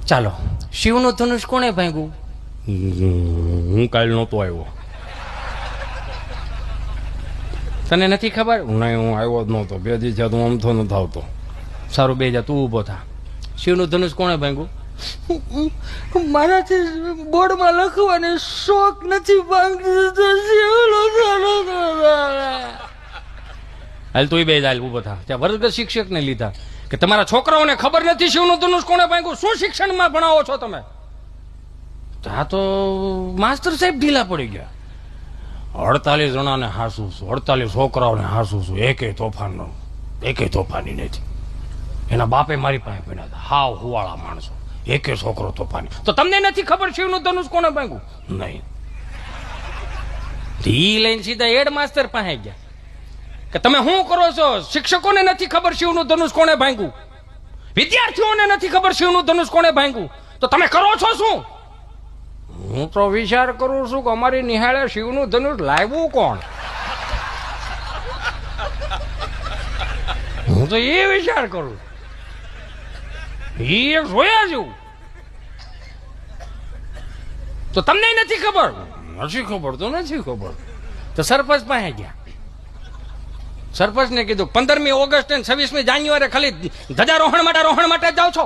ચાલો, શિવનું ધનુષ કોણે ભાંગ્યું? હું કાલ નહોતો આવ્યો. તને નથી ખબર? નહીં, હું આવ્યો જ નહોતો. 2 દિવસ થયા તો હું અમથો નથી આવતો. સારું, બે જા, તું ઊભો થા. શિવનું ધનુષ કોણે ભાંગ્યું? મારાથી બોર્ડમાં લખવાની શોખ નથી ભાંગતી. હાલ તું બે હાલ ઊભો થા. ત્યાં વર્ગ શિક્ષકને લીધા કે તમારા છોકરાઓને ખબર નથી શિવનું ધનુષ કોણે ભાંગ્યું? શું શિક્ષણમાં ભણાવો છો તમે? આ તો માસ્ટર સાહેબ ઢીલા પડી ગયા. 48 જણાને હાસું છું, 48 છોકરાઓને હાસું છું. એકેય તોફાની નથી. એના બાપે મારી પાસે ભણ્યા હતા. હાવ હુવાળા માણસો. એકે છોકરો તોફાની. તો તમને નથી ખબર શિવનું ધનુષ કોણે ભાંગ્યું? નહીં. ઈ લઈને સીધા હેડ માસ્ટર પાસે ગયા કે તમે શું કરો છો? શિક્ષકોને નથી ખબર શિવનું ધનુષ કોણે ભાંગ્યું, વિદ્યાર્થીઓને નથી ખબર શિવનું ધનુષ કોણે ભાંગ્યું, તો તમે કરો છો શું? હું તો વિચાર કરું છું કે અમારી નિહાળે શિવનું ધનુષ લાવ્યું કોણ? હું તો એ વિચાર કરું. એ જોયા જેવું. તો તમને નથી ખબર? નથી ખબર તો નથી ખબર. તો સરપંચ પાસે ગયા. સરપંચને કીધું 15મી ઓગસ્ટ અને 26મી જાન્યુઆરી ખાલી ધજારોહણ માટે જાઓ છો.